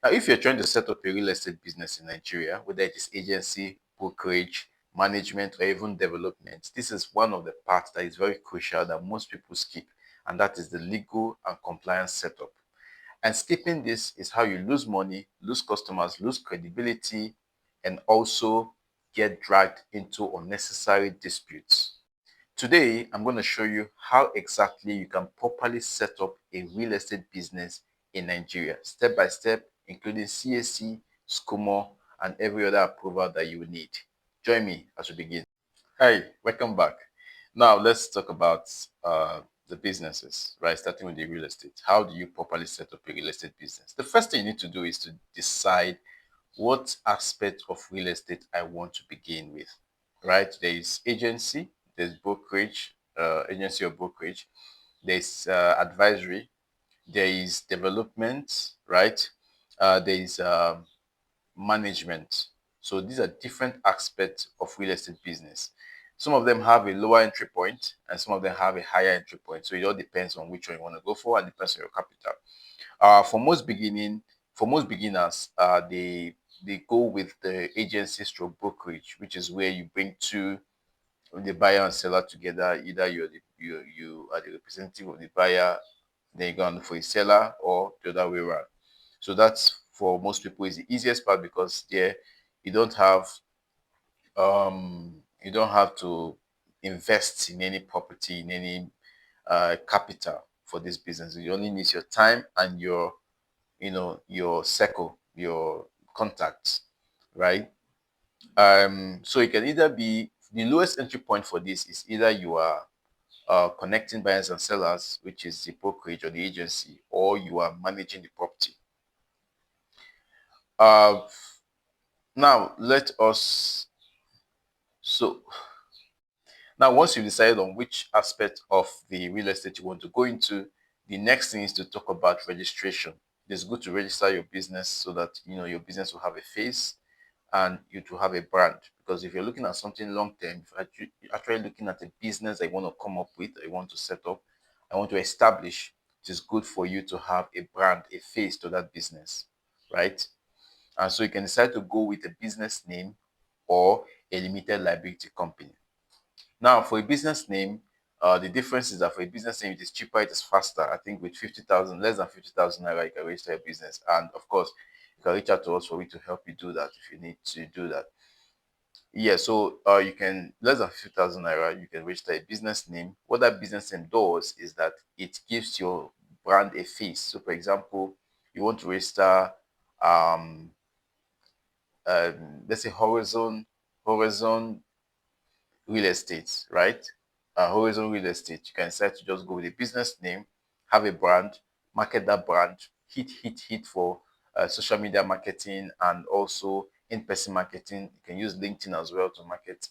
Now, if you're trying to set up a real estate business in Nigeria, whether it is agency, brokerage, management, or even development, this is one of the parts that is very crucial that most people skip, and that is the legal and compliance setup. And skipping this is how you lose money, lose customers, lose credibility, and also get dragged into unnecessary disputes. Today, I'm going to show you how exactly you can properly set up a real estate business in Nigeria, step by step, including CAC, SCOMO, and every other approval that you need. Join me as we begin. Hi, welcome back. Now, let's talk about the businesses, right? Starting with the real estate. How do you properly set up a real estate business? The first thing you need to do is to decide what aspect of real estate I want to begin with, right? There is agency, there's brokerage, agency or brokerage, there's advisory, there is development, right? There is management. So these are different aspects of real estate business. Some of them have a lower entry point and some of them have a higher entry point. So it all depends on which one you want to go for and depends on your capital. For most beginners, they go with the agency stroke brokerage, which is where you bring two the buyer and seller together. Either you are the representative of the buyer, then you go on for a seller, or the other way around. So that's for most people is the easiest part because there you don't have you don't have to invest in any property in any capital for this business. You only need your time and your your circle, your contacts, right? So it can either be the lowest entry point for this is either you are connecting buyers and sellers, which is the brokerage or the agency, or you are managing the property. Uh, now let us so now once you decide on which aspect of the real estate you want to go into, the next thing is to talk about registration. It's good to register your business so that your business will have a face and you to have a brand. Because if you're looking at something long term, if you're actually looking at a business that you want to come up with, I want to set up, I want to establish, it is good for you to have a brand, a face to that business, right? And so you can decide to go with a business name or a limited liability company. Now, for a business name, the difference is that for a business name, it is cheaper, it is faster. I think with 50,000, less than 50,000 naira, you can register a business. And of course, you can reach out to us for we to help you do that if you need to do that. Yeah, so you can less than 50,000 naira, you can register a business name. What that business name does is that it gives your brand a face. So, for example, you want to register, um, let's say Horizon Real Estate, right? Horizon Real Estate. You can decide to just go with a business name, have a brand, market that brand, hit for social media marketing and also in-person marketing. You can use LinkedIn as well to market.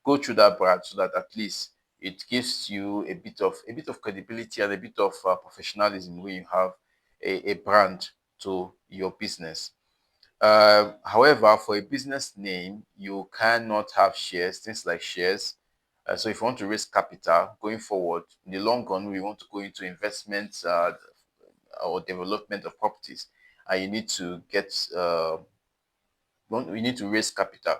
Go through that brand so that at least it gives you a bit of credibility and a bit of professionalism when you have a brand to your business. However, for a business name, you cannot have shares, things like shares. So if you want to raise capital going forward, in the long run, we want to go into investments or development of properties, and you need to you need to raise capital.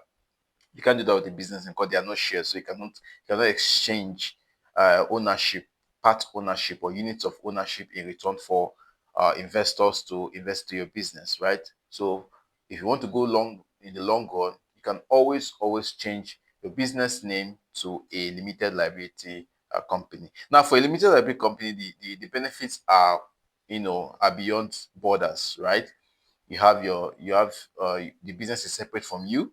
You can't do that with a business because there are no shares, so you cannot exchange ownership, part ownership, or units of ownership in return for investors to invest in your business, right? So if you want to go long in the long run, you can always change your business name to a limited liability company. Now, for a limited liability company, the benefits are are beyond borders, right? You have the business is separate from you.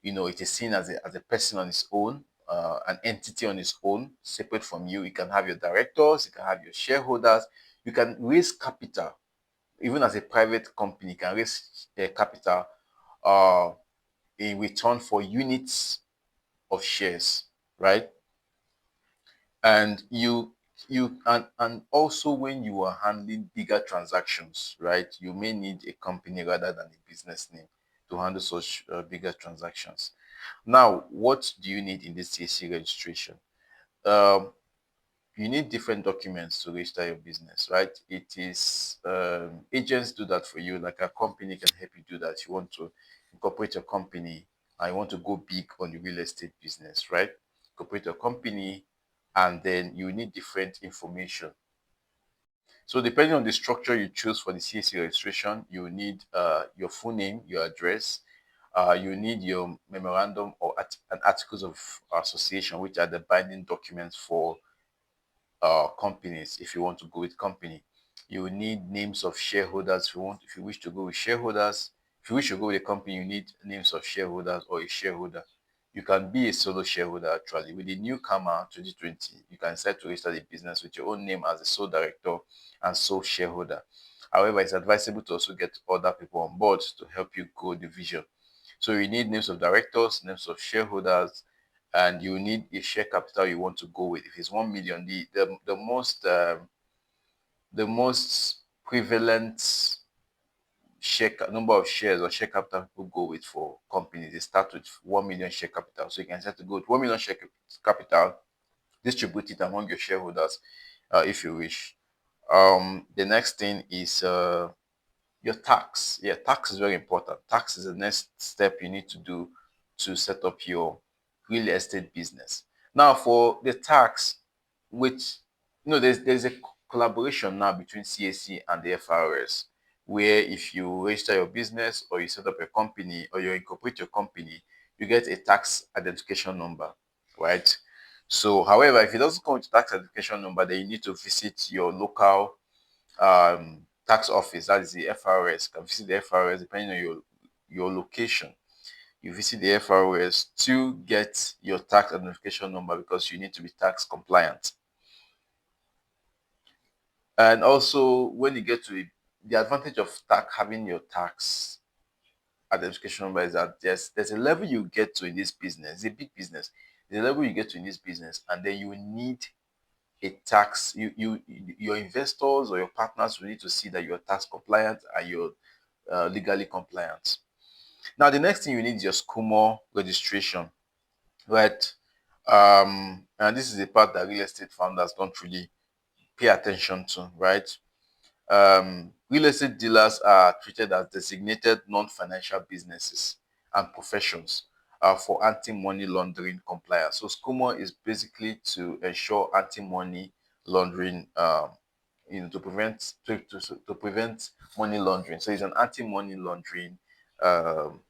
It is seen as a person on its own, an entity on its own, separate from you. You can have your directors, you can have your shareholders, you can raise capital. Even as a private company, you can raise capital uh, in return for units of shares, right? And and also when you are handling bigger transactions, right, you may need a company rather than a business name to handle such bigger transactions. Now, what do you need in this CAC registration? Um, you need different documents to register your business, right? It is agents do that for you. Like a company can help you do that. You want to incorporate your company and you want to go big on the real estate business, right? Incorporate your company, and then you need different information. So depending on the structure you choose for the CAC registration, you need your full name, your address, you need your memorandum or and articles of association, which are the binding documents for companies. If you want to go with company, you need names of shareholders. If you wish to go with shareholders, if you wish to go with a company, you need names of shareholders or a shareholder. You can be a solo shareholder actually. With the newcomer 2020, you can decide to register the business with your own name as a sole director and sole shareholder. However, it's advisable to also get other people on board to help you grow the vision. So you need names of directors, names of shareholders, and you need a share capital you want to go with. If it's 1 million, the most prevalent number of shares or share capital people go with for companies, they start with 1 million share capital. So you can start to go with 1 million share capital, distribute it among your shareholders if you wish. The next thing is your tax. Yeah, tax is very important. Tax is the next step you need to do to set up your real estate business. Now, for the tax, which there's a collaboration now between CAC and the FRS, where if you register your business or you set up a company or you incorporate your company, you get a tax identification number, right? So, however, if it doesn't come with tax identification number, then you need to visit your local tax office, that is the FRS. You can visit the FRS depending on your location. You visit the FRS to get your tax identification number because you need to be tax compliant. And also, when you get to it, the advantage of having your tax identification number is that there's a level you get to in this business. It's a big business. There's a level you get to in this business, and then you need a tax. Your investors or your partners will need to see that you're tax compliant and you're legally compliant. Now, the next thing you need is your SCUMO registration, right? And this is the part that real estate founders don't really pay attention to, right? Real estate dealers are treated as designated non-financial businesses and professions for anti-money laundering compliance. So SCUMO is basically to ensure anti-money laundering, to prevent money laundering. So it's an anti-money laundering um,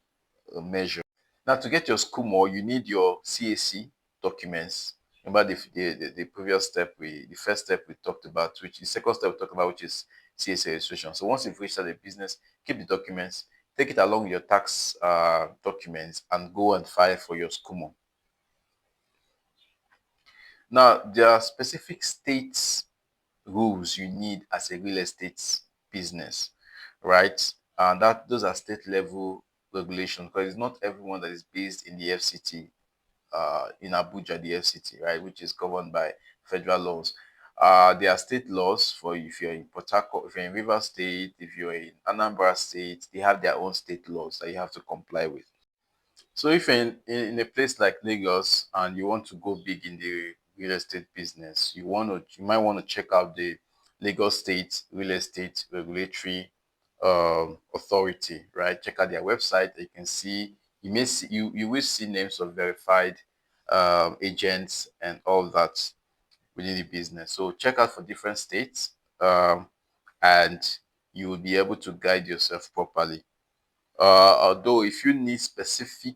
measure. Now, to get your SCUMO, you need your CAC documents. Remember the previous step, the first step we talked about, which the second step we talked about, which is CAC registration. So once you've registered the business, keep the documents, take it along with your tax documents, and go and file for your SCUMO. Now, there are specific states rules you need as a real estate business, right? And those are state level regulations because it's not everyone that is based in the FCT, in Abuja, the FCT, right, which is governed by federal laws. There are state laws for if you're in Port Harcourt, if you're in River State, if you're in Anambra State, they have their own state laws that you have to comply with. So if you're in a place like Lagos and you want to go big in the real estate business, you might want to check out the Lagos State Real Estate Regulatory Authority, right? Check out their website. You can see you will see names of verified agents and all that within the business. So check out for different states, and you will be able to guide yourself properly. Although if you need specific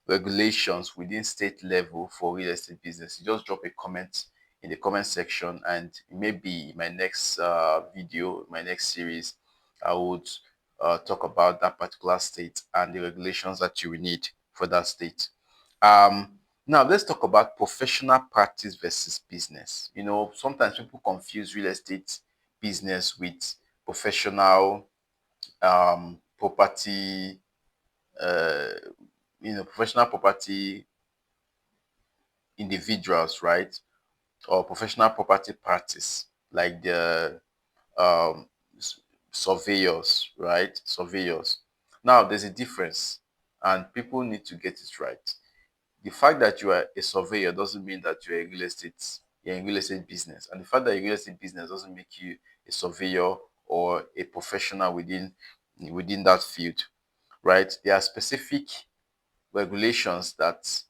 regulations within state level for real estate business, you just drop a comment in the comment section, and maybe in my next video, my next series, I would talk about that particular state and the regulations that you will need for that state. Now let's talk about professional practice versus business. Sometimes people confuse real estate business with professional property, uh, professional property individuals, right? Or professional property practice, like the um, surveyors, right? Surveyors. Now, there's a difference, and people need to get it right. The fact that you are a surveyor doesn't mean that you're a real estate you're in real estate business. And the fact that you're in real estate business doesn't make you a surveyor or a professional within that field, right? There are specific regulations that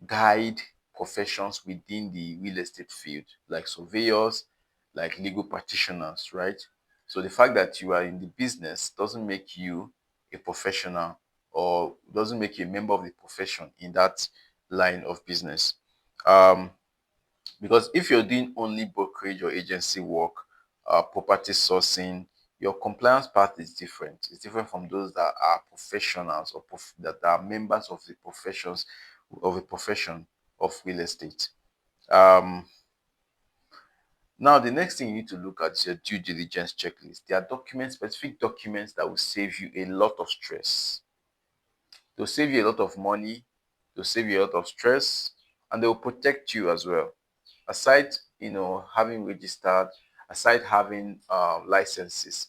guide professions within the real estate field, like surveyors, like legal practitioners, right? So the fact that you are in the business doesn't make you a professional or doesn't make you a member of the profession in that line of business. Um, because if you're doing only brokerage or agency work, property sourcing, your compliance path is different. It's different from those that are professionals or that are members of the professions of a profession of real estate. Um, Now, the next thing you need to look at is your due diligence checklist. There are documents, specific documents that will save you a lot of stress. They'll save you a lot of money, they'll save you a lot of stress, and they will protect you as well. Aside, having registered, aside having licenses,